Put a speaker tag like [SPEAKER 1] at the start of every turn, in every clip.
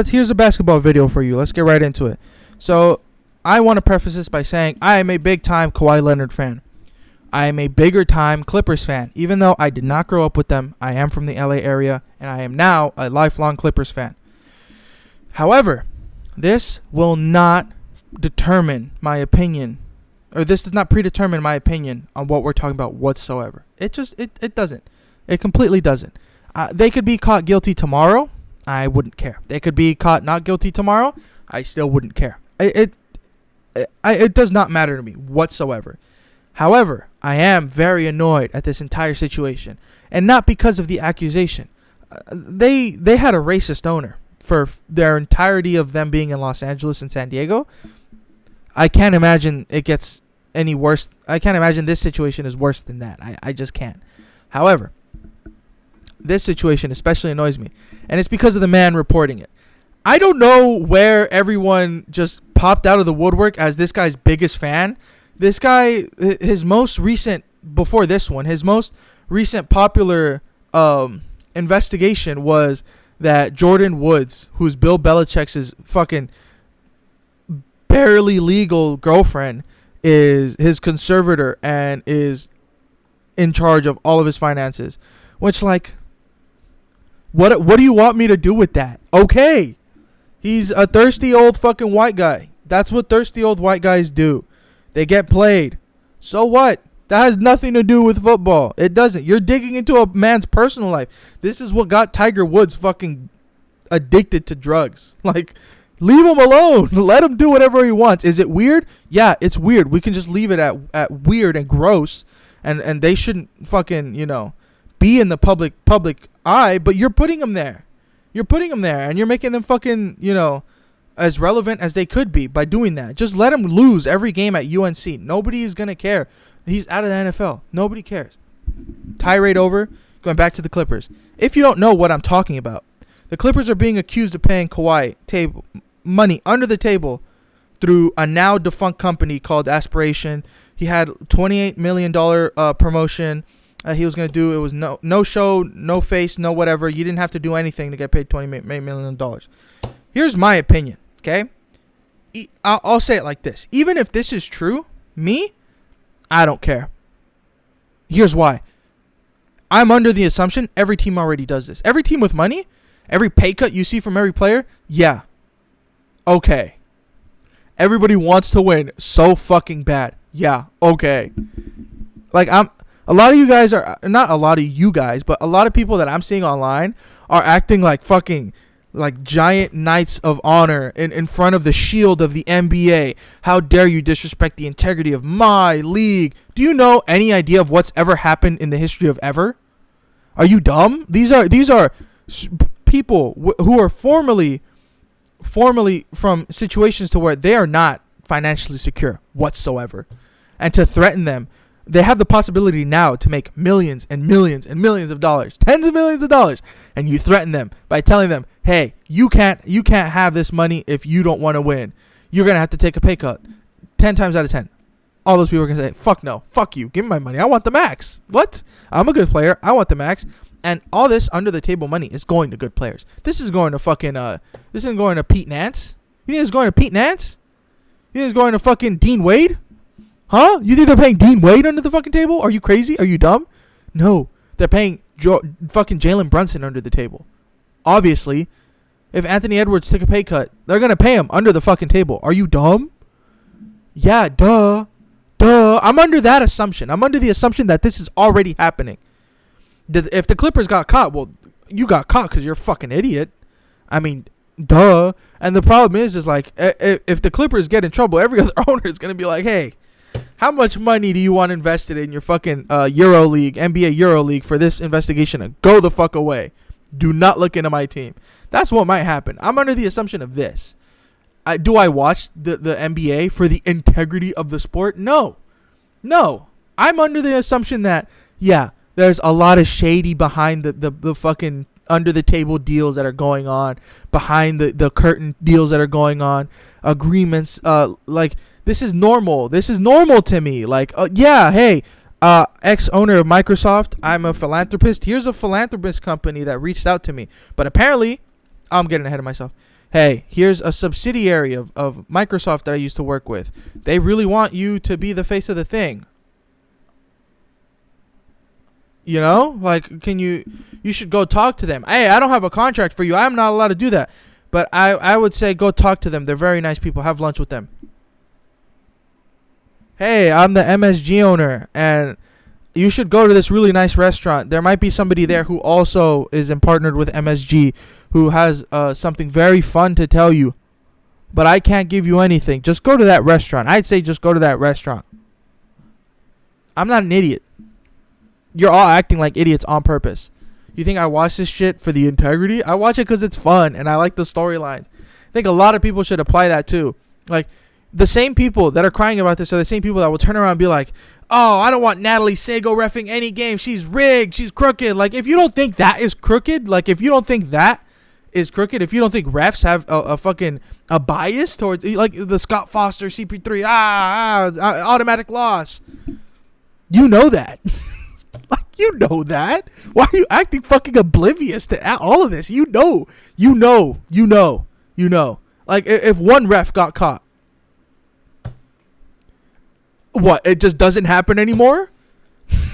[SPEAKER 1] Here's a basketball video for you. Let's get right into it. So, I want to preface this by saying I am a big time Kawhi Leonard fan. I am a bigger time Clippers fan. Even though I did not grow up with them, I am from the LA area, and I am now a lifelong Clippers fan. However, this will not determine my opinion, or this does not predetermine my opinion on what we're talking about whatsoever. It doesn't. It completely doesn't. They could be caught guilty tomorrow. I wouldn't care. They could be caught not guilty tomorrow. I still wouldn't care. It does not matter to me whatsoever. However, I am very annoyed at this entire situation, and not because of the accusation. They had a racist owner for their entirety of them being in Los Angeles and San Diego. I can't imagine it gets any worse. I can't imagine this situation is worse than that. I just can't. However, this situation especially annoys me, and it's because of the man reporting it. I don't know where everyone just popped out of the woodwork as this guy's biggest fan. This guy, his most recent popular investigation was that Jordan Woods, who's Bill Belichick's fucking barely legal girlfriend, is his conservator and is in charge of all of his finances. Which, like, what do you want me to do with that? Okay. He's a thirsty old fucking white guy. That's what thirsty old white guys do. They get played. So what? That has nothing to do with football. It doesn't. You're digging into a man's personal life. This is what got Tiger Woods fucking addicted to drugs. Like, leave him alone. Let him do whatever he wants. Is it weird? Yeah, it's weird. We can just leave it at weird and gross. And they shouldn't fucking, be in the public eye. But you're putting them there. And you're making them fucking, as relevant as they could be by doing that. Just let him lose every game at UNC. Nobody is going to care. He's out of the NFL. Nobody cares. Tirade over. Going back to the Clippers. If you don't know what I'm talking about, the Clippers are being accused of paying Kawhi money under the table through a now defunct company called Aspiration. He had $28 million promotion he was going to do. It was no show, no face, no whatever. You didn't have to do anything to get paid $28 million. Here's my opinion, okay? I'll say it like this. Even if this is true, I don't care. Here's why. I'm under the assumption every team already does this. Every team with money, every pay cut you see from every player, yeah. Okay. Everybody wants to win so fucking bad. Yeah, okay. Like, a lot of you guys are, not a lot of you guys, but a lot of people that I'm seeing online are acting like fucking, like giant knights of honor in front of the shield of the NBA. How dare you disrespect the integrity of my league? Do you know any idea of what's ever happened in the history of ever? Are you dumb? These are people who are formerly from situations to where they are not financially secure whatsoever. And to threaten them, they have the possibility now to make millions and millions and millions of dollars, tens of millions of dollars, and you threaten them by telling them, "Hey, you can't have this money if you don't want to win. You're gonna have to take a pay cut." 10 times out of 10, all those people are gonna say, "Fuck no, fuck you, give me my money. I want the max." What? I'm a good player. I want the max. And all this under the table money is going to good players. This is going to fucking this isn't going to Pete Nance. You think it's going to Pete Nance? You think it's going to fucking Dean Wade? Huh? You think they're paying Dean Wade under the fucking table? Are you crazy? Are you dumb? No. They're paying fucking Jalen Brunson under the table. Obviously, if Anthony Edwards took a pay cut, they're going to pay him under the fucking table. Are you dumb? Yeah, duh. I'm under that assumption. I'm under the assumption that this is already happening. If the Clippers got caught, well, you got caught because you're a fucking idiot. I mean, duh. And the problem is like, if the Clippers get in trouble, every other owner is going to be like, hey, how much money do you want invested in your fucking Euro League, NBA Euro League for this investigation? And go the fuck away. Do not look into my team. That's what might happen. I'm under the assumption of this. Do I watch the NBA for the integrity of the sport? No. I'm under the assumption that, yeah, there's a lot of shady behind the fucking under the table deals that are going on, behind the curtain deals that are going on, agreements. Like, this is normal. This is normal to me. Like, yeah, hey, ex-owner of Microsoft, I'm a philanthropist. Here's a philanthropist company that reached out to me. But apparently, I'm getting ahead of myself. Hey, here's a subsidiary of Microsoft that I used to work with. They really want you to be the face of the thing. You know, like, you should go talk to them. Hey, I don't have a contract for you. I'm not allowed to do that. But I would say go talk to them. They're very nice people. Have lunch with them. Hey, I'm the MSG owner, and you should go to this really nice restaurant. There might be somebody there who also is partnered with MSG, who has something very fun to tell you. But I can't give you anything. Just go to that restaurant. I'd say just go to that restaurant. I'm not an idiot. You're all acting like idiots on purpose. You think I watch this shit for the integrity? I watch it because it's fun and I like the storylines. I think a lot of people should apply that too. Like, the same people that are crying about this are the same people that will turn around and be like, oh, I don't want Natalie Sago reffing any game. She's rigged. She's crooked. Like, if you don't think that is crooked, if you don't think refs have a bias towards, like, the Scott Foster CP3, automatic loss. You know that. Like, you know that. Why are you acting fucking oblivious to all of this? You know. Like, if one ref got caught, what? It just doesn't happen anymore?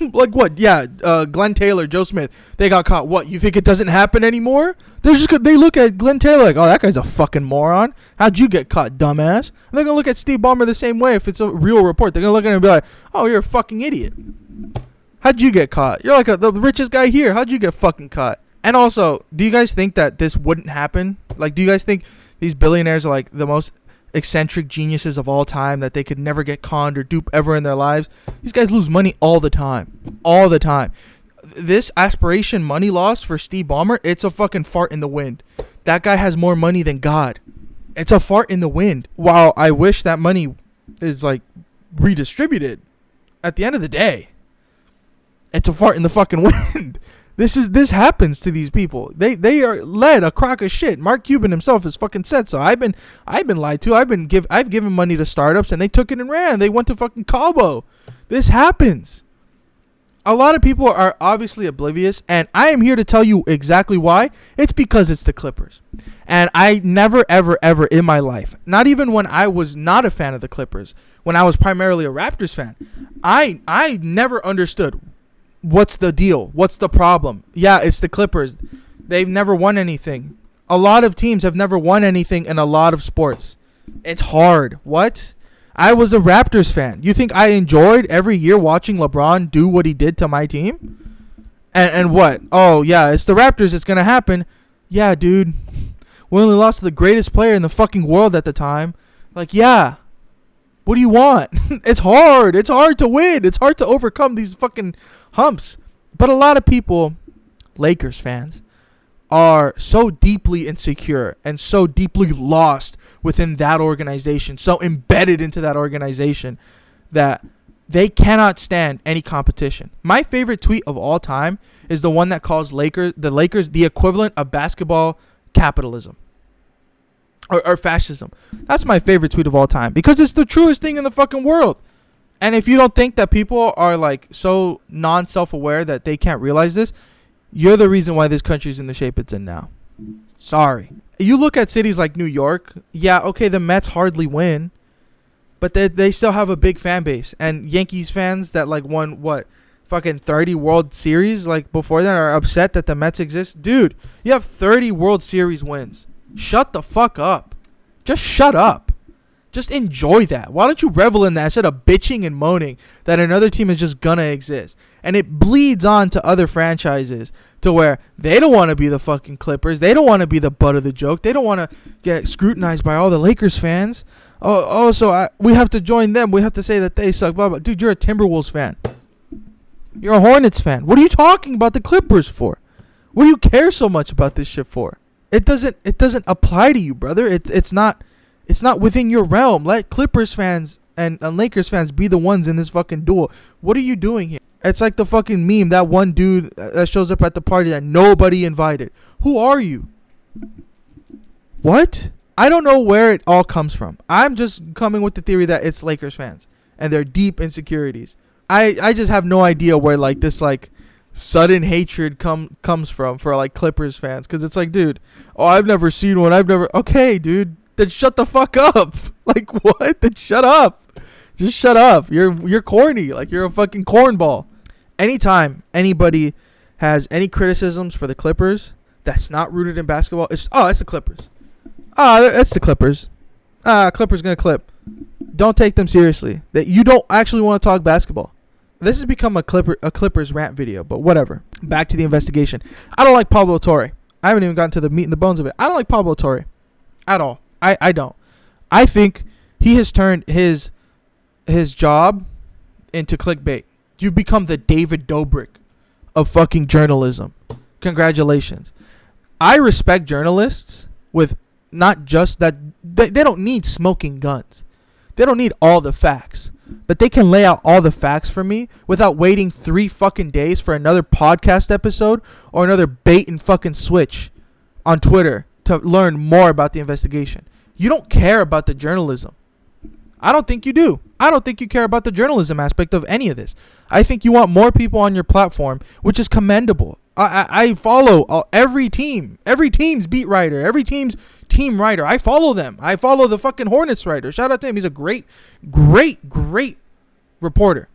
[SPEAKER 1] Like, what? Yeah, Glenn Taylor, Joe Smith, they got caught. What? You think it doesn't happen anymore? They look at Glenn Taylor like, oh, that guy's a fucking moron. How'd you get caught, dumbass? And they're gonna look at Steve Ballmer the same way if it's a real report. They're gonna look at him and be like, oh, you're a fucking idiot. How'd you get caught? You're like the richest guy here. How'd you get fucking caught? And also, do you guys think that this wouldn't happen? Like, do you guys think these billionaires are like the most eccentric geniuses of all time, that they could never get conned or dupe ever in their lives? These guys lose money all the time. All the time. This aspiration money loss for Steve Ballmer, it's a fucking fart in the wind. That guy has more money than God. It's a fart in the wind. While I wish that money is, like, redistributed, at the end of the day, it's a fart in the fucking wind. This happens to these people. They are led a crock of shit. Mark Cuban himself has fucking said so. I've been lied to. I've given money to startups and they took it and ran. They went to fucking Cabo. This happens. A lot of people are obviously oblivious, and I am here to tell you exactly why. It's because it's the Clippers. And I never, ever, ever in my life, not even when I was not a fan of the Clippers, when I was primarily a Raptors fan, I never understood what's the deal? What's the problem? Yeah, it's the Clippers. They've never won anything. A lot of teams have never won anything in a lot of sports. It's hard. What? I was a Raptors fan. You think I enjoyed every year watching LeBron do what he did to my team? And what? Oh, yeah, it's the Raptors. It's going to happen. Yeah, dude. We only lost to the greatest player in the fucking world at the time. Like, yeah. What do you want? It's hard. It's hard to win. It's hard to overcome these fucking humps. But a lot of people, Lakers fans, are so deeply insecure and so deeply lost within that organization, so embedded into that organization, that they cannot stand any competition. My favorite tweet of all time is the one that calls the Lakers the equivalent of basketball capitalism. Or fascism. That's my favorite tweet of all time, because it's the truest thing in the fucking world. And if you don't think that people are like so non-self-aware that they can't realize this, you're the reason why this country's in the shape it's in now. Sorry. You look at cities like New York. Yeah, okay, the Mets hardly win, but they still have a big fan base. And Yankees fans that like won fucking 30 World Series like before that are upset that the Mets exist. Dude, you have 30 World Series wins. Shut the fuck up. Just shut up. Just enjoy that. Why don't you revel in that instead of bitching and moaning that another team is just gonna exist? And it bleeds on to other franchises to where they don't want to be the fucking Clippers. They don't want to be the butt of the joke. They don't want to get scrutinized by all the Lakers fans. We have to join them. We have to say that they suck. Blah, blah. Dude, you're a Timberwolves fan. You're a Hornets fan. What are you talking about the Clippers for? What do you care so much about this shit for? It doesn't apply to you, brother. It's not within your realm. Let Clippers fans and Lakers fans be the ones in this fucking duel. What are you doing here? It's like the fucking meme, that one dude that shows up at the party that nobody invited. Who are you? What? I don't know where it all comes from. I'm just coming with the theory that it's Lakers fans and their deep insecurities. I just have no idea where like this like sudden hatred comes from for like Clippers fans, because it's like, dude, oh, I've never seen one. Okay, dude, then shut the fuck up. Like, what? Then shut up. Just shut up. You're corny. Like, you're a fucking cornball. Anytime anybody has any criticisms for the Clippers that's not rooted in basketball, it's the Clippers. It's the Clippers. Clippers gonna clip. Don't take them seriously. That you don't actually want to talk basketball. This has become a Clippers rant video, but whatever. Back to the investigation. I don't like Pablo Torre. I haven't even gotten to the meat and the bones of it. I don't like Pablo Torre at all. I don't. I think he has turned his job into clickbait. You've become the David Dobrik of fucking journalism. Congratulations. I respect journalists with not just that. They don't need smoking guns. They don't need all the facts. But they can lay out all the facts for me without waiting 3 fucking days for another podcast episode or another bait and fucking switch on Twitter to learn more about the investigation. You don't care about the journalism. I don't think you do. I don't think you care about the journalism aspect of any of this. I think you want more people on your platform, which is commendable. I follow every team's beat writer, every team's team writer. I follow them. I follow the fucking Hornets writer. Shout out to him. He's a great reporter.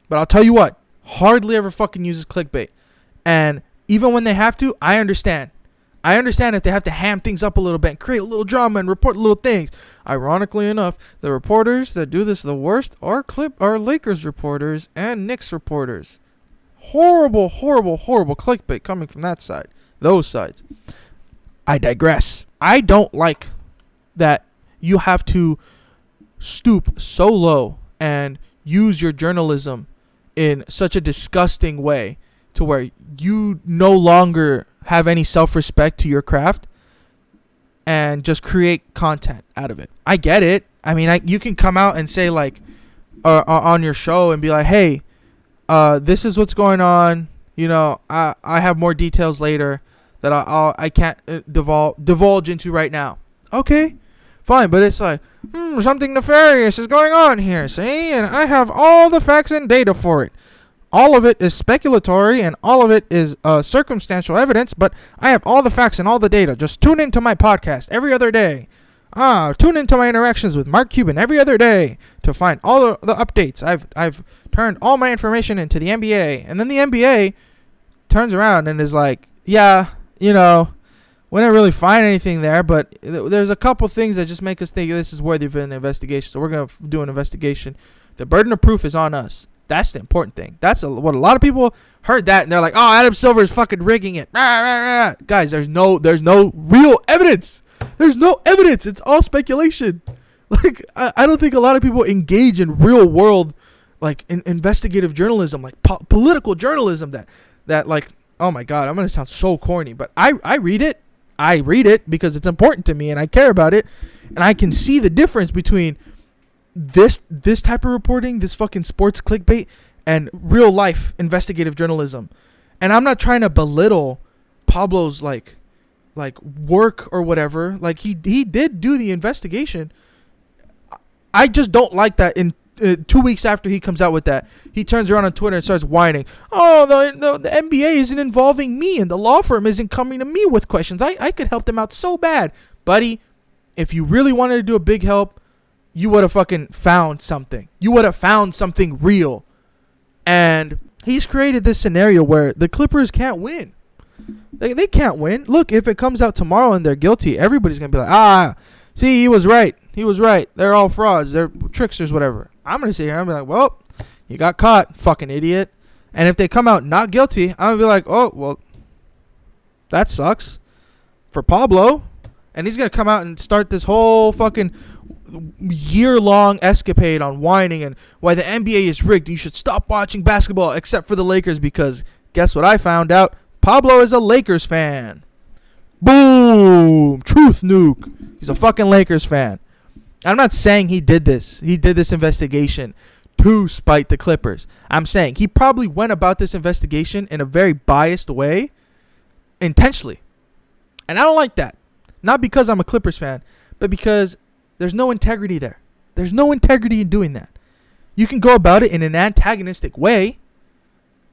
[SPEAKER 1] But I'll tell you what, hardly ever fucking uses clickbait. And even when they have to, I understand. I understand if they have to ham things up a little bit and create a little drama and report little things. Ironically enough, the reporters that do this the worst are Lakers reporters and Knicks reporters. Horrible clickbait coming from that side. Those sides. I digress. I don't like that you have to stoop so low and use your journalism in such a disgusting way to where you no longer have any self-respect to your craft and just create content out of it. I get it. I mean, you can come out and say like on your show and be like, hey, this is what's going on. You know, I have more details later that I can't divulge into right now. Okay, fine. But it's like, something nefarious is going on here, see? And I have all the facts and data for it. All of it is speculatory and all of it is circumstantial evidence, but I have all the facts and all the data. Just tune into my podcast every other day. Tune into my interactions with Mark Cuban every other day to find all the updates. I've turned all my information into the NBA. And then the NBA turns around and is like, yeah, you know, we didn't really find anything there, but there's a couple things that just make us think this is worthy of an investigation. So we're going to do an investigation. The burden of proof is on us. That's the important thing. That's what a lot of people heard that and they're like, oh, Adam Silver is fucking rigging it. Guys, there's no real evidence. There's no evidence. It's all speculation. Like, I don't think a lot of people engage in real world, like in investigative journalism, like political journalism that like, oh my God, I'm going to sound so corny, but I read it. I read it because it's important to me and I care about it. And I can see the difference between this type of reporting, this fucking sports clickbait, and real life investigative journalism. And I'm not trying to belittle Pablo's like work or whatever. Like he did do the investigation. I just don't like that in 2 weeks after he comes out with that, he turns around on Twitter and starts whining. Oh, the NBA isn't involving me and the law firm isn't coming to me with questions. I could help them out so bad. Buddy, if you really wanted to do a big help, you would have fucking found something. You would have found something real. And he's created this scenario where the Clippers can't win. They can't win. Look, if it comes out tomorrow and they're guilty, everybody's going to be like, see, he was right. He was right. They're all frauds. They're tricksters, whatever. I'm going to sit here and be like, well, you got caught, fucking idiot. And if they come out not guilty, I'm going to be like, oh, well, that sucks for Pablo. And he's going to come out and start this whole fucking year-long escapade on whining and why the NBA is rigged. You should stop watching basketball except for the Lakers because guess what I found out? Pablo is a Lakers fan. Boom! Truth nuke. He's a fucking Lakers fan. I'm not saying he did this. He did this investigation to spite the Clippers. I'm saying he probably went about this investigation in a very biased way intentionally. And I don't like that. Not because I'm a Clippers fan, but because there's no integrity there. There's no integrity in doing that. You can go about it in an antagonistic way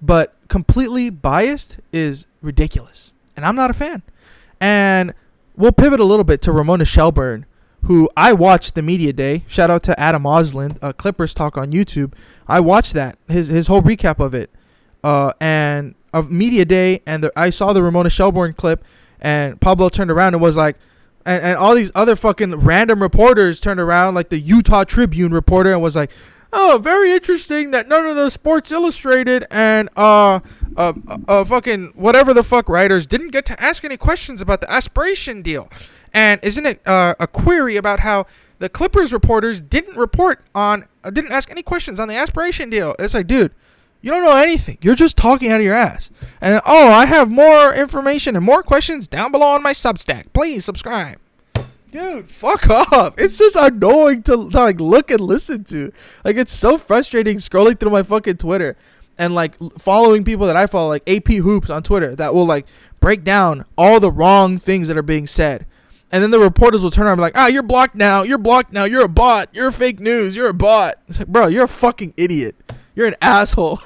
[SPEAKER 1] but completely biased is ridiculous. And I'm not a fan. And we'll pivot a little bit to Ramona Shelburne, who I watched the media day. Shout out to Adam Osland, Clippers Talk on YouTube. I watched that, his whole recap of it, and of media day, and I saw the Ramona Shelburne clip, and Pablo turned around and was like, and all these other fucking random reporters turned around, like the Utah Tribune reporter, and was like, oh, very interesting that none of the Sports Illustrated and fucking whatever the fuck writers didn't get to ask any questions about the aspiration deal. And isn't it a query about how the Clippers reporters didn't ask any questions on the aspiration deal? It's like, dude, you don't know anything. You're just talking out of your ass. And, I have more information and more questions down below on my Substack. Please subscribe. Dude, fuck off. It's just annoying to like look and listen to. Like, it's so frustrating scrolling through my fucking Twitter and like following people that I follow, like AP Hoops on Twitter, that will like break down all the wrong things that are being said. And then the reporters will turn around and be like, you're blocked now. You're blocked now. You're a bot. You're fake news. You're a bot. It's like, bro, you're a fucking idiot. You're an asshole.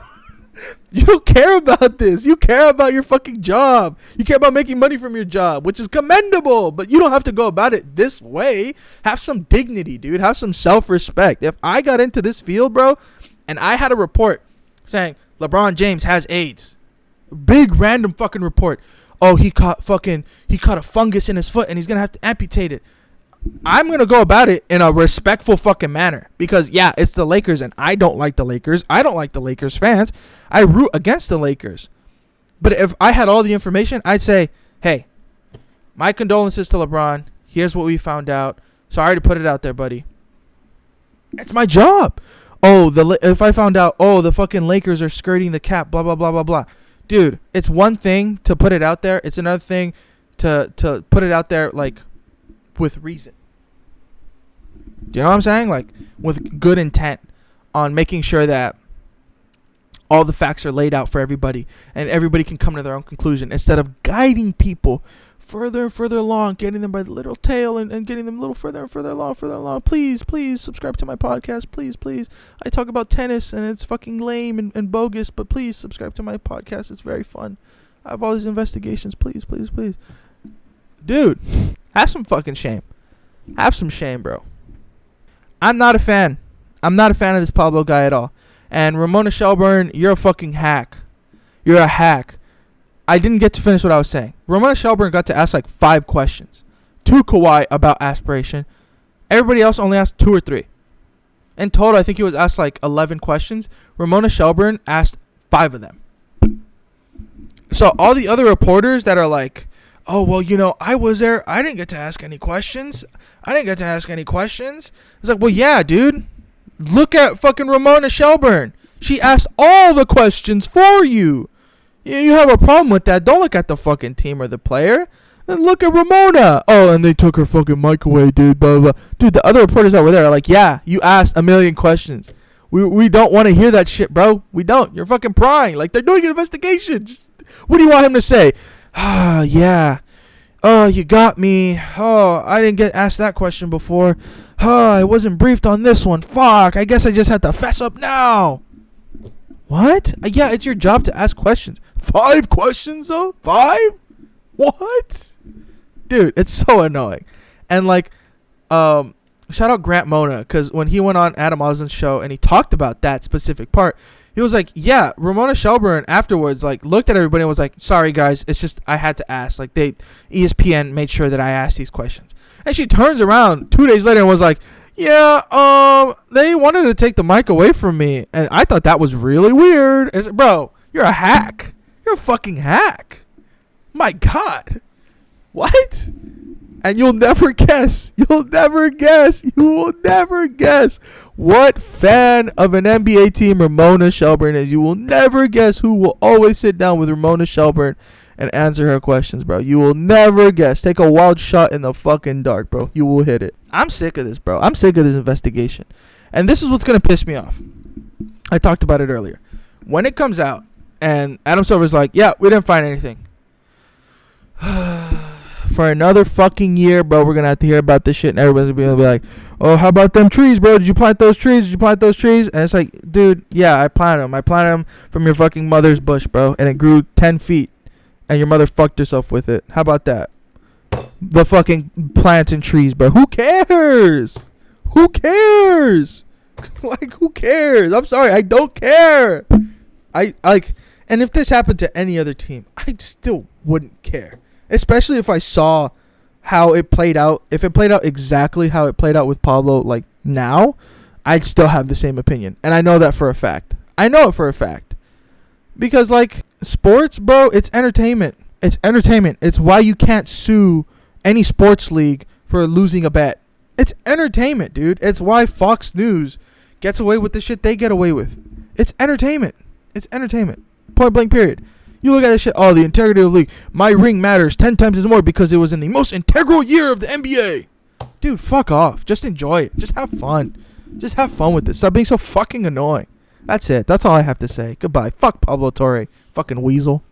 [SPEAKER 1] You don't care about this. You care about your fucking job. You care about making money from your job, which is commendable, but you don't have to go about it this way. Have some dignity, dude. Have some self-respect. If I got into this field, bro, and I had a report saying LeBron James has AIDS, big random fucking report. Oh, he caught a fungus in his foot and he's going to have to amputate it. I'm going to go about it in a respectful fucking manner because, yeah, it's the Lakers and I don't like the Lakers. I don't like the Lakers fans. I root against the Lakers. But if I had all the information, I'd say, hey, my condolences to LeBron. Here's what we found out. Sorry to put it out there, buddy. It's my job. If I found out, the fucking Lakers are skirting the cap, blah, blah, blah, blah, blah. Dude, it's one thing to put it out there. It's another thing to put it out there, like, with reason. Do you know what I'm saying? Like, with good intent on making sure that all the facts are laid out for everybody and everybody can come to their own conclusion instead of guiding people further and further along, getting them by the little tail and getting them a little further and further along. Please subscribe to my podcast. Please. I talk about tennis and it's fucking lame and bogus, but please subscribe to my podcast. It's very fun. I have all these investigations. Please. Dude, have some fucking shame. Have some shame, bro. I'm not a fan. I'm not a fan of this Pablo guy at all. And Ramona Shelburne, you're a fucking hack. You're a hack. I didn't get to finish what I was saying. Ramona Shelburne got to ask like 5 questions to Kawhi about aspiration. Everybody else only asked 2 or 3. In total, I think he was asked like 11 questions. Ramona Shelburne asked 5 of them. So all the other reporters that are like, oh, well, I was there. I didn't get to ask any questions. It's like, well, yeah, dude. Look at fucking Ramona Shelburne. She asked all the questions for you. You have a problem with that. Don't look at the fucking team or the player. And look at Ramona. Oh, and they took her fucking mic away, dude. Blah, blah, blah. Dude, the other reporters that were there are like, yeah, you asked a million questions. We don't want to hear that shit, bro. We don't. You're fucking prying. Like, they're doing an investigation. What do you want him to say? Yeah. Oh, you got me. Oh, I didn't get asked that question before. Oh, I wasn't briefed on this one. Fuck. I guess I just had to fess up now. What? Yeah, it's your job to ask questions. 5 questions, though? 5? What? Dude, it's so annoying. And, like, shout out Grant Mona, because when he went on Adam Osland's show and he talked about that specific part, he was like, yeah, Ramona Shelburne afterwards, like, looked at everybody and was like, sorry, guys, it's just I had to ask. Like, ESPN made sure that I asked these questions. And she turns around 2 days later and was like, yeah, they wanted to take the mic away from me. And I thought that was really weird. It's like, bro, you're a hack. You're a fucking hack. My God. What? And you'll never guess. You'll never guess. You will never guess what fan of an NBA team Ramona Shelburne is. You will never guess who will always sit down with Ramona Shelburne and answer her questions, bro. You will never guess. Take a wild shot in the fucking dark, bro. You will hit it. I'm sick of this, bro. I'm sick of this investigation. And this is what's going to piss me off. I talked about it earlier. When it comes out and Adam Silver's like, yeah, we didn't find anything. for another fucking year, bro, we're gonna have to hear about this shit, and everybody's gonna be like, oh, how about them trees, bro? Did you plant those trees? Did you plant those trees? And it's like, dude, yeah, I planted them. I planted them from your fucking mother's bush, bro, and it grew 10 feet, and your mother fucked herself with it. How about that? The fucking plants and trees, bro. Who cares? Who cares? Like, who cares? I'm sorry, I don't care. I like, and if this happened to any other team, I still wouldn't care. Especially if I saw how it played out. If it played out exactly how it played out with Pablo, like now, I'd still have the same opinion. And I know that for a fact. I know it for a fact. Because, like, sports, bro, it's entertainment. It's entertainment. It's why you can't sue any sports league for losing a bet. It's entertainment, dude. It's why Fox News gets away with the shit they get away with. It's entertainment. It's entertainment. Point blank period. You look at this shit, oh, the integrity of the league. My ring matters 10 times as more because it was in the most integral year of the NBA. Dude, fuck off. Just enjoy it. Just have fun. Just have fun with this. Stop being so fucking annoying. That's it. That's all I have to say. Goodbye. Fuck Pablo Torre. Fucking weasel.